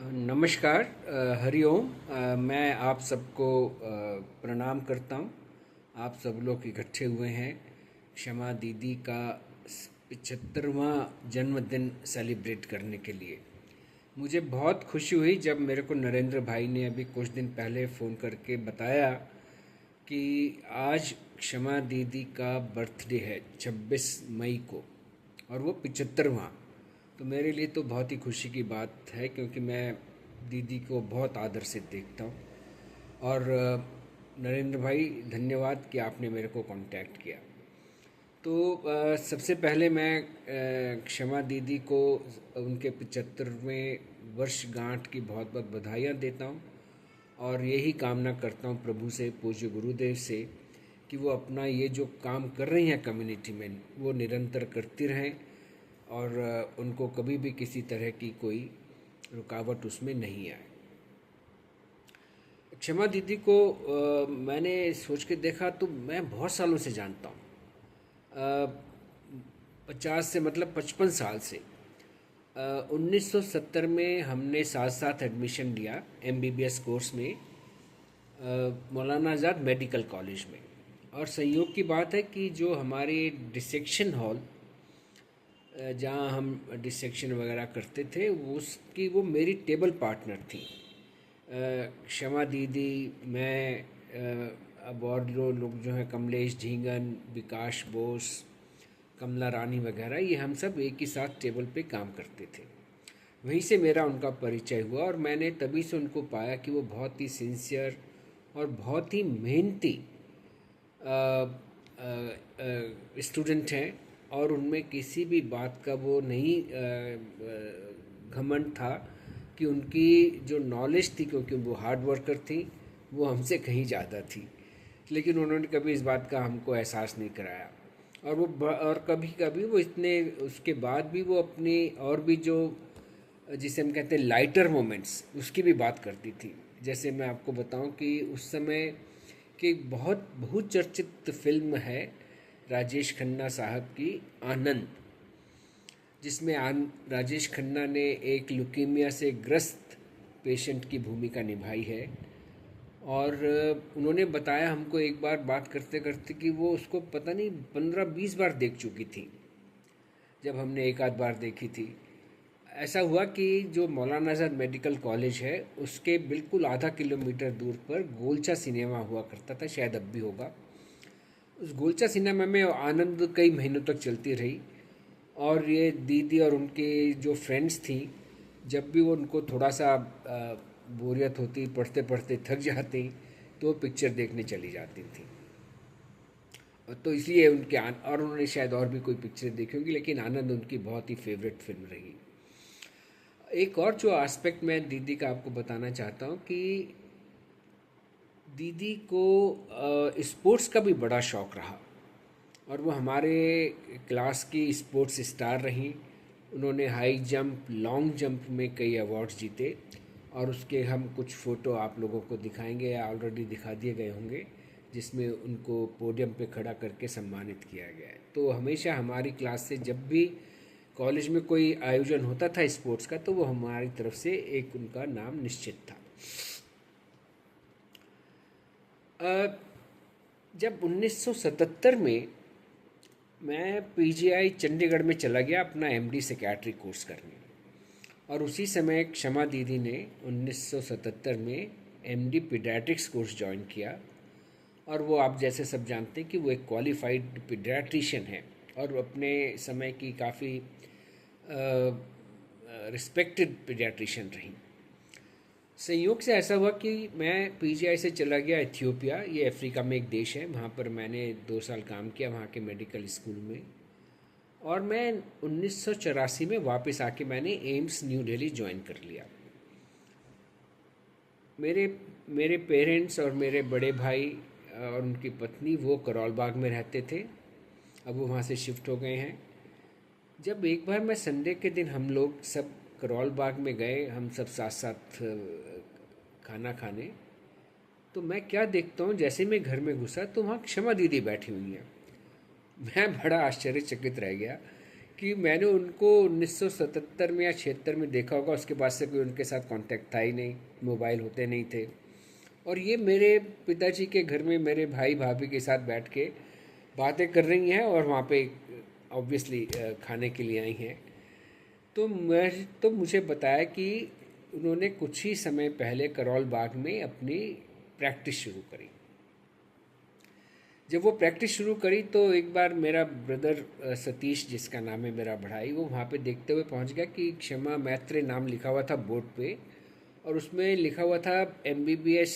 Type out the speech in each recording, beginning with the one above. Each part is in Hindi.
नमस्कार। हरिओम। मैं आप सबको प्रणाम करता हूँ। आप सब लोग इकट्ठे हुए हैं क्षमा दीदी का 75वां जन्मदिन सेलिब्रेट करने के लिए। मुझे बहुत खुशी हुई जब मेरे को नरेंद्र भाई ने अभी कुछ दिन पहले फ़ोन करके बताया कि आज क्षमा दीदी का बर्थडे है 26 मई को, और वो 75वां। तो मेरे लिए तो बहुत ही खुशी की बात है, क्योंकि मैं दीदी को बहुत आदर से देखता हूँ। और नरेंद्र भाई, धन्यवाद कि आपने मेरे को कांटेक्ट किया। तो सबसे पहले मैं क्षमा दीदी को उनके 75वें वर्षगांठ की बहुत बहुत बधाइयाँ देता हूँ, और यही कामना करता हूँ प्रभु से, पूज्य गुरुदेव से, कि वो अपना ये जो काम कर रही हैं कम्युनिटी में, वो निरंतर करती रहें, और उनको कभी भी किसी तरह की कोई रुकावट उसमें नहीं आए। क्षमा दीदी को मैंने सोच के देखा तो मैं बहुत सालों से जानता हूँ। 50 से मतलब 55 साल से। 1970 में हमने साथ साथ एडमिशन लिया एमबीबीएस कोर्स में, मौलाना आज़ाद मेडिकल कॉलेज में। और संयोग की बात है कि जो हमारे डिसेक्शन हॉल, जहाँ हम डिसेक्शन वगैरह करते थे, उसकी वो मेरी टेबल पार्टनर थी। क्षमा दीदी, मैं, अब और जो लोग जो हैं, कमलेश झींगन, विकास बोस, कमला रानी वगैरह, ये हम सब एक ही साथ टेबल पे काम करते थे। वहीं से मेरा उनका परिचय हुआ, और मैंने तभी से उनको पाया कि वो बहुत ही सिंसियर और बहुत ही मेहनती स्टूडेंट हैं। और उनमें किसी भी बात का वो नहीं घमंड था कि उनकी जो नॉलेज थी, क्योंकि वो हार्ड वर्कर थी, वो हमसे कहीं ज़्यादा थी। लेकिन उन्होंने कभी इस बात का हमको एहसास नहीं कराया। और कभी कभी वो इतने, उसके बाद भी वो अपनी और भी जो, जिसे हम कहते हैं लाइटर मोमेंट्स, उसकी भी बात करती थी। जैसे मैं आपको बताऊं कि उस समय की बहुत बहुचर्चित फिल्म है राजेश खन्ना साहब की, आनंद, जिसमें राजेश खन्ना ने एक ल्यूकीमिया से ग्रस्त पेशेंट की भूमिका निभाई है। और उन्होंने बताया हमको एक बार बात करते करते कि वो उसको पता नहीं 15-20 बार देख चुकी थी, जब हमने एक आध बार देखी थी। ऐसा हुआ कि जो मौलाना आज़ाद मेडिकल कॉलेज है, उसके बिल्कुल आधा किलोमीटर दूर पर गोलचा सिनेमा हुआ करता था, शायद अब भी होगा। उस गोलचा सिनेमा में आनंद कई महीनों तक चलती रही। और ये दीदी और उनके जो फ्रेंड्स थी, जब भी वो उनको थोड़ा सा बोरियत होती, पढ़ते पढ़ते थक जाती, तो पिक्चर देखने चली जाती थी। तो इसलिए और उन्होंने शायद और भी कोई पिक्चर देखी होंगी, लेकिन आनंद उनकी बहुत ही फेवरेट फिल्म रही। एक और जो एस्पेक्ट मैं दीदी का आपको बताना चाहता हूँ कि दीदी को स्पोर्ट्स का भी बड़ा शौक़ रहा, और वो हमारे क्लास की स्पोर्ट्स स्टार रहीं। उन्होंने हाई जंप, लॉन्ग जंप में कई अवार्ड्स जीते, और उसके हम कुछ फ़ोटो आप लोगों को दिखाएंगे, या ऑलरेडी दिखा दिए गए होंगे, जिसमें उनको पोडियम पे खड़ा करके सम्मानित किया गया है। तो हमेशा हमारी क्लास से जब भी कॉलेज में कोई आयोजन होता था स्पोर्ट्स का, तो वो हमारी तरफ से एक उनका नाम निश्चित था। जब 1977 में मैं पीजीआई चंडीगढ़ में चला गया अपना एमडी साइकियाट्री कोर्स करने, और उसी समय क्षमा दीदी ने 1977 में एमडी पीडियाट्रिक्स कोर्स ज्वाइन किया। और वो, आप जैसे सब जानते हैं कि वो एक क्वालिफाइड पीडियाट्रिशियन है, और अपने समय की काफ़ी रिस्पेक्टेड पीडियाट्रिशियन रही। संयोग से ऐसा हुआ कि मैं पीजीआई से चला गया इथियोपिया, ये अफ्रीका में एक देश है, वहाँ पर मैंने 2 साल काम किया वहाँ के मेडिकल स्कूल में। और मैं 1984 में वापस आके मैंने एम्स न्यू दिल्ली ज्वाइन कर लिया। मेरे मेरे पेरेंट्स और मेरे बड़े भाई और उनकी पत्नी वो करौल बाग में रहते थे, अब वो वहाँ से शिफ्ट हो गए हैं। जब एक बार मैं संडे के दिन हम लोग सब करौल बाग में गए, हम सब साथ साथ खाना खाने, तो मैं क्या देखता हूँ, जैसे मैं घर में घुसा तो वहाँ क्षमा दीदी बैठी हुई हैं। मैं बड़ा आश्चर्यचकित रह गया कि मैंने उनको 1977 में या 76 में देखा होगा, उसके बाद से कोई उनके साथ कांटेक्ट था ही नहीं, मोबाइल होते नहीं थे। और ये मेरे पिताजी के घर में मेरे भाई भाभी के साथ बैठ के बातें कर रही हैं और वहाँ पे ऑब्वियसली खाने के लिए आई हैं। तो मुझे बताया कि उन्होंने कुछ ही समय पहले करोल बाग में अपनी प्रैक्टिस शुरू करी। जब वो प्रैक्टिस शुरू करी तो एक बार मेरा ब्रदर सतीश, जिसका नाम है मेरा भाई, वो वहाँ पे देखते हुए पहुँच गया कि क्षमा मैत्रे नाम लिखा हुआ था बोर्ड पे, और उसमें लिखा हुआ था MBBS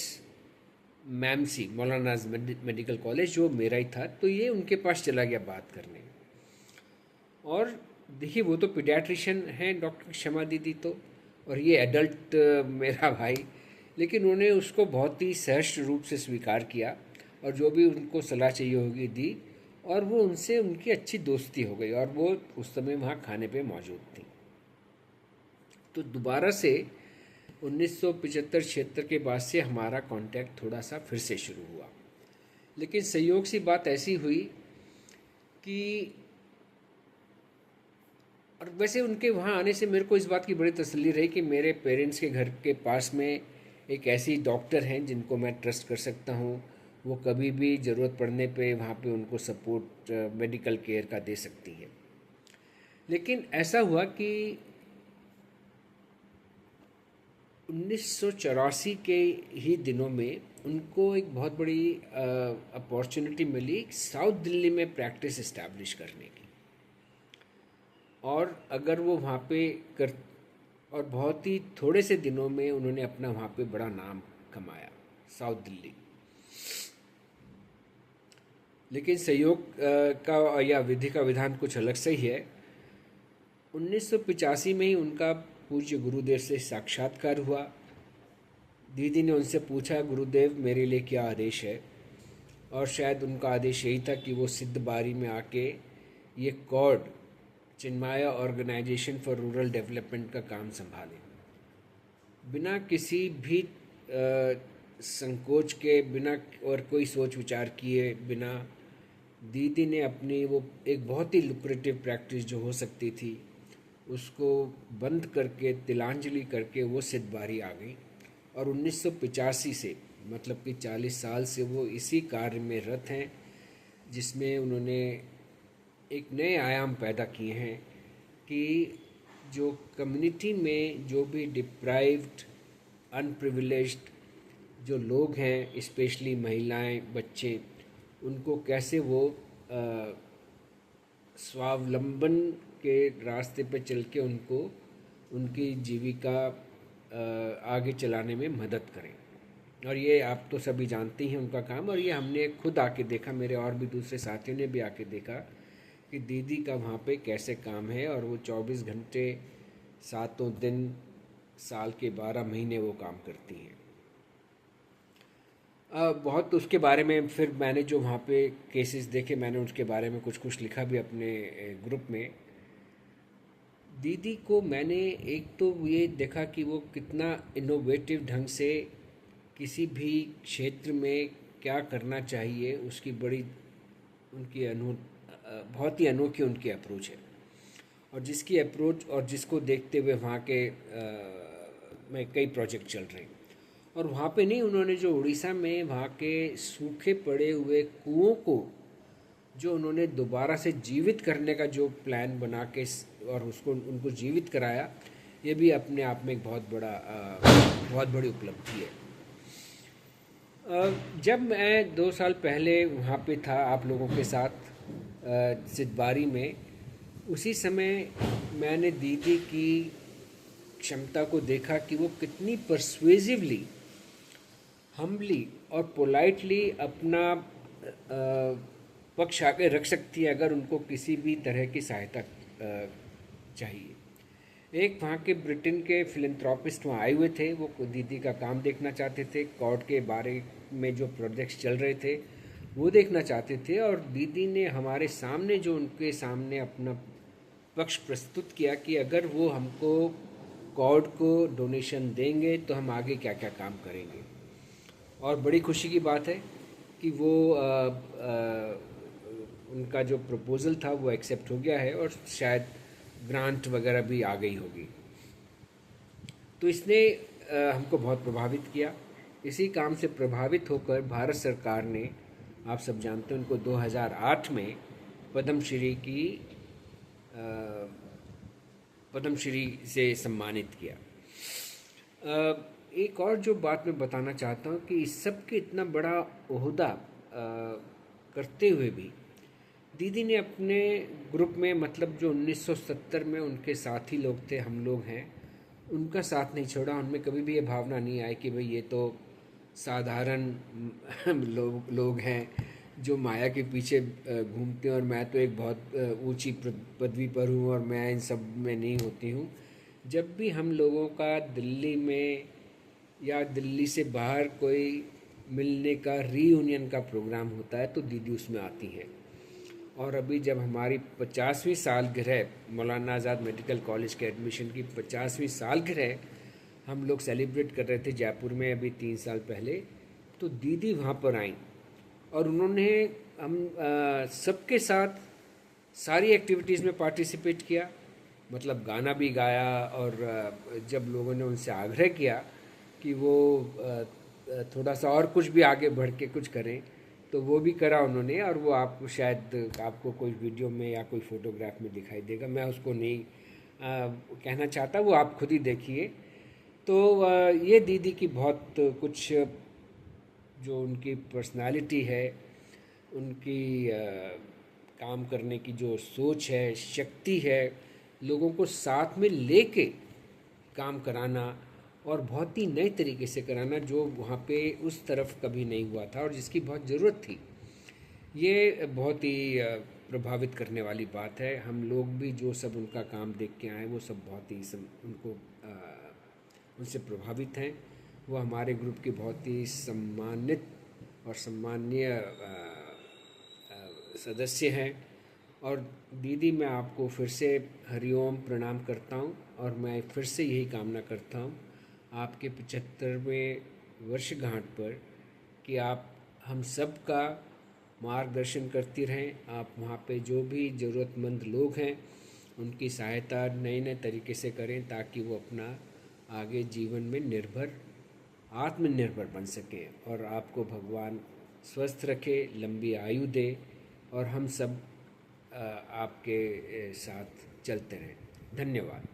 मैमसी, मौलाना मेडिकल कॉलेज, जो मेरा ही था। तो ये उनके पास चला गया बात करने। और देखिए, वो तो पीडियाट्रिशियन हैं डॉक्टर क्षमा दीदी तो, और ये एडल्ट मेरा भाई, लेकिन उन्होंने उसको बहुत ही सहर्ष रूप से स्वीकार किया और जो भी उनको सलाह चाहिए होगी दी, और वो उनसे उनकी अच्छी दोस्ती हो गई और वो उस समय वहाँ खाने पे मौजूद थी। तो दोबारा से 1975-76 के बाद से हमारा कांटेक्ट थोड़ा सा फिर से शुरू हुआ। लेकिन संयोग सी बात ऐसी हुई कि, और वैसे उनके वहाँ आने से मेरे को इस बात की बड़ी तसल्ली रही कि मेरे पेरेंट्स के घर के पास में एक ऐसी डॉक्टर हैं जिनको मैं ट्रस्ट कर सकता हूँ। वो कभी भी ज़रूरत पड़ने पे वहाँ पे उनको सपोर्ट मेडिकल केयर का दे सकती है। लेकिन ऐसा हुआ कि 1984 के ही दिनों में उनको एक बहुत बड़ी अपॉर्चुनिटी मिली साउथ दिल्ली में प्रैक्टिस इस्टेब्लिश करने की। और अगर वो वहाँ पे कर और बहुत ही थोड़े से दिनों में उन्होंने अपना वहाँ पे बड़ा नाम कमाया साउथ दिल्ली। लेकिन संयोग का या विधि का विधान कुछ अलग से ही है। 1985 में ही उनका पूज्य गुरुदेव से साक्षात्कार हुआ। दीदी ने उनसे पूछा, गुरुदेव मेरे लिए क्या आदेश है? और शायद उनका आदेश यही था कि वो सिद्ध बारी में आके ये CORD Chinmaya organisation for rural development का काम संभालें। बिना किसी भी संकोच के, बिना और कोई सोच विचार किए बिना, दीदी ने अपनी वो एक बहुत ही लुक्रेटिव प्रैक्टिस जो हो सकती थी उसको बंद करके, तिलांजलि करके वो सिद्ध बारी आ गई। और 1985 से, मतलब कि 40 साल से वो इसी कार्य में रत हैं, जिसमें उन्होंने एक नए आयाम पैदा किए हैं कि जो कम्युनिटी में जो भी डिप्राइव्ड, अनप्रिविलेज्ड जो लोग हैं, स्पेशली महिलाएं, बच्चे, उनको कैसे वो स्वावलंबन के रास्ते पे चल के उनको उनकी जीविका आगे चलाने में मदद करें। और ये आप तो सभी जानते हैं उनका काम, और ये हमने खुद आके देखा, मेरे और भी दूसरे साथियों ने भी आके देखा कि दीदी का वहाँ पे कैसे काम है। और वो 24 घंटे 7 दिन साल के 12 महीने वो काम करती हैं। बहुत उसके बारे में फिर मैंने जो वहाँ पे केसेस देखे, मैंने उसके बारे में कुछ कुछ लिखा भी अपने ग्रुप में। दीदी को मैंने एक तो ये देखा कि वो कितना इनोवेटिव ढंग से किसी भी क्षेत्र में क्या करना चाहिए, उसकी बड़ी उनकी बहुत ही अनोखी उनकी अप्रोच है। और जिसकी अप्रोच और जिसको देखते हुए वहाँ के में कई प्रोजेक्ट चल रहे हैं। और वहाँ पे नहीं, उन्होंने जो उड़ीसा में वहाँ के सूखे पड़े हुए कुओं को जो उन्होंने दोबारा से जीवित करने का जो प्लान बना के और उसको उनको जीवित कराया, ये भी अपने आप में एक बहुत बड़ी उपलब्धि है। जब मैं 2 साल पहले वहाँ पे था आप लोगों के साथ सिद्धबारी में, उसी समय मैंने दीदी की क्षमता को देखा कि वो कितनी परसुएसिवली, हम्बली और पोलाइटली अपना पक्ष आगे रख सकती है अगर उनको किसी भी तरह की सहायता चाहिए। एक वहाँ के ब्रिटेन के फिलैंथ्रोपिस्ट वहाँ आए हुए थे, वो दीदी का काम देखना चाहते थे, कॉर्ड के बारे में जो प्रोजेक्ट्स चल रहे थे वो देखना चाहते थे। और दीदी ने हमारे सामने जो उनके सामने अपना पक्ष प्रस्तुत किया कि अगर वो हमको कॉर्ड को डोनेशन देंगे तो हम आगे क्या क्या काम करेंगे। और बड़ी खुशी की बात है कि वो उनका जो प्रपोज़ल था वो एक्सेप्ट हो गया है और शायद ग्रांट वगैरह भी आ गई होगी। तो इसने हमको बहुत प्रभावित किया। इसी काम से प्रभावित होकर भारत सरकार ने, आप सब जानते हैं, उनको 2008 में पद्मश्री की पद्मश्री से सम्मानित किया। एक और जो बात मैं बताना चाहता हूँ कि इस सब के इतना बड़ा ओहदा करते हुए भी दीदी ने अपने ग्रुप में, मतलब जो 1970 में उनके साथी लोग थे, हम लोग हैं, उनका साथ नहीं छोड़ा। उनमें कभी भी ये भावना नहीं आई कि भाई ये तो साधारण लोग हैं जो माया के पीछे घूमते हैं और मैं तो एक बहुत ऊंची पदवी पर हूँ और मैं इन सब में नहीं होती हूँ। जब भी हम लोगों का दिल्ली में या दिल्ली से बाहर कोई मिलने का रीयूनियन का प्रोग्राम होता है तो दीदी उसमें आती हैं। और अभी जब हमारी 50वीं सालगिरह, मौलाना आज़ाद मेडिकल कॉलेज के एडमिशन की 50वीं सालगिरह हम लोग सेलिब्रेट कर रहे थे जयपुर में अभी 3 साल पहले, तो दीदी वहाँ पर आईं और उन्होंने हम सबके साथ सारी एक्टिविटीज़ में पार्टिसिपेट किया। मतलब गाना भी गाया और जब लोगों ने उनसे आग्रह किया कि वो थोड़ा सा और कुछ भी आगे बढ़ के कुछ करें तो वो भी करा उन्होंने। और वो आपको शायद आपको कोई वीडियो में या कोई फ़ोटोग्राफ में दिखाई देगा, मैं उसको नहीं कहना चाहता, वो आप खुद ही देखिए। तो ये दीदी की बहुत कुछ जो उनकी पर्सनालिटी है, उनकी काम करने की जो सोच है, शक्ति है, लोगों को साथ में लेके काम कराना और बहुत ही नए तरीके से कराना जो वहाँ पे उस तरफ कभी नहीं हुआ था और जिसकी बहुत ज़रूरत थी, ये बहुत ही प्रभावित करने वाली बात है। हम लोग भी जो सब उनका काम देख के आए वो सब बहुत ही उनको उनसे प्रभावित हैं। वो हमारे ग्रुप की बहुत ही सम्मानित और सम्माननीय सदस्य हैं। और दीदी, मैं आपको फिर से हरिओम प्रणाम करता हूँ और मैं फिर से यही कामना करता हूँ आपके 75वें वर्षगांठ पर कि आप हम सब का मार्गदर्शन करती रहें। आप वहाँ पे जो भी ज़रूरतमंद लोग हैं उनकी सहायता नए नए तरीके से करें ताकि वो अपना आगे जीवन में आत्मनिर्भर बन सकें। और आपको भगवान स्वस्थ रखे, लंबी आयु दे और हम सब आपके साथ चलते रहें। धन्यवाद।